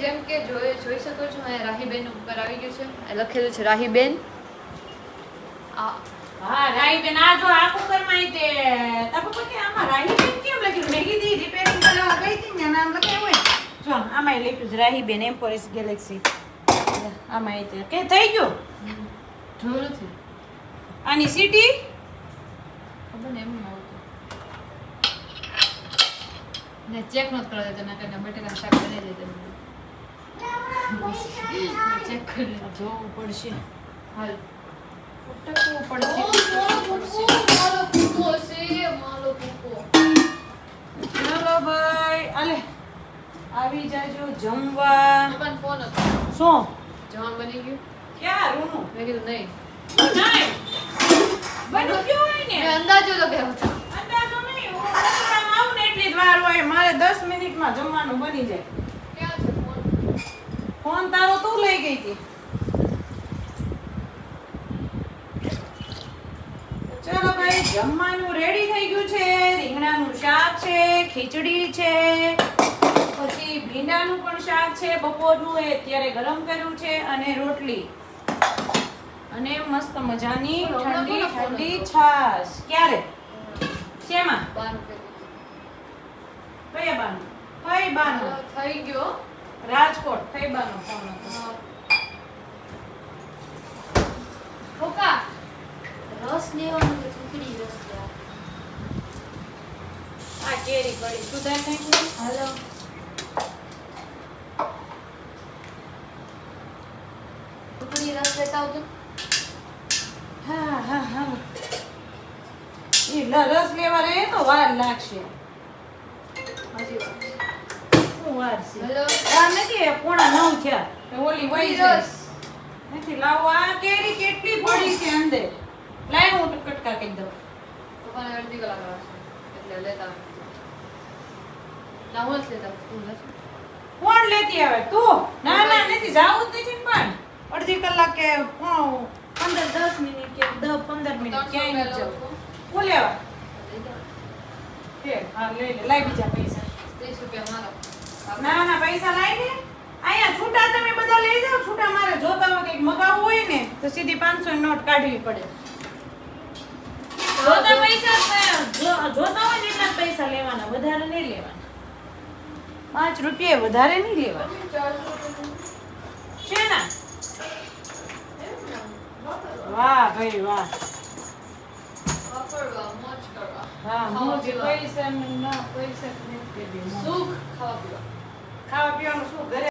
જેમ કે જોઈ શકો છો અહીંયા રાહીબેન ઉપર આવી ગયું છે, લખેલું છે રાહીબેન. હા રાહીબેન, આ જો આ કુકરમાં તે તાપો કે આમાં રાહીબેન કેમ લખ્યું? મેં કીધી રિપેરિંગ કરવા ગઈ હતી ને નામ લખાયું હોય. જો આમાં લખ્યું છે રાહીબેન એમ્પોરેસ ગેલેક્સી. આમાં તે કે થઈ ગયું? જોયું નથી. આની સીટી ખબર ને એમ ન આવતું. ને ચેક ન કરવા દેતો ના કરીને બટેકા શાક બનાવી દેતો. ચેક કરી જોવું પડશે. હાલ ટકવું પડશે. મારો કૂકો છે, મારો કૂકો. ચલો ભાઈ, આલે આવી જાજો જમવા. પપ્પાનો ફોન હતો. શું જવાનું બની ગયું? ક્યાં રૂનું? મેં કીધું નહીં. નહીં બનું ગયું હોય ને. મેં અંદાજો લગાવ્યો હતો. અંદાજો નહીં, હું રસોડામાં આવું ને એટલી જ વાર હોય. મારે 10 મિનિટમાં જમવાનું બની જાય. ક્યાં છે ફોન? ફોન તારો તું લઈ ગઈ હતી. ચલો ભાઈ, જમવાનું રેડી થઈ ગયું છે. રીંગણાનું શાક છે, ખીચડી છે, પછી ભીંડાનું પણ શાક છે. બપોરનું એ અત્યારે ગરમ કર્યું છે, અને રોટલી અને મસ્ત મજાની ઠંડી ઠંડી છાશ. ક્યારે? શેમાં? બાનું કીધું. કયા બાનું? કઈ બાનું? થઈ ગયો. રાજકોટ થઈ બાનો ફોન હતો. ખોકા રસ લેવાનો કે ચૂકડી રસ લેવાનો? આ કેરી કડી સુધાર નાખી. હાલો ચૂકડી રસ લેતા આવજો. હા હા હા, એ રસ લેવા રહે તો વાર લાગશે. હજી વાર. શું વાર છે? હાલો વાર નથી, 8:45 થયા. એ ઓલી વહી ચૂકડી જાય. રસ. નથી લાવો. આ કેરી કેટલી પડી છે અંદર. લાય હું કટકા કરી દઉં. પપ્પાને અડધી કલાક આવશે એટલે લેતા આવજો. ના હું જ લેતા આવું. તું લેશે? કોણ લેતી આવે? તું? ના ના, નથી જાવું જ નથી ને. પણ અડધી કલાક કે 15-10 મિનિટ કે 10-15 મિનિટ ક્યાંય નથી જવું. હું લેવા? હા લઈ લે. લાય બીજા પૈસા. 30 રૂપિયા મારો. ના ના, પૈસા લાય ને. અહીંયા છૂટા તમે બધા લઈ જાઓ. છૂટા મારે જોતા હોય કંઈક મગાવવું હોય ને તો સીધી 500 ની નોટ કાઢવી પડે. જોતા પૈસા જોતા હોય ને એટલા જ પૈસા લેવાના, વધારે નહીં લેવાના. 5 રૂપિયા વધારે નહીં લેવાના. 400 રૂપિયા. શેના? વાહ ભાઈ વાહ. વાપરવા, મોજ કરવા. હા, ખાવા મોજ. પીવા. પૈસા ના પૈસા નથી. સુખ ખાવા પીવા. ખાવા પીવાનું શું ઘરે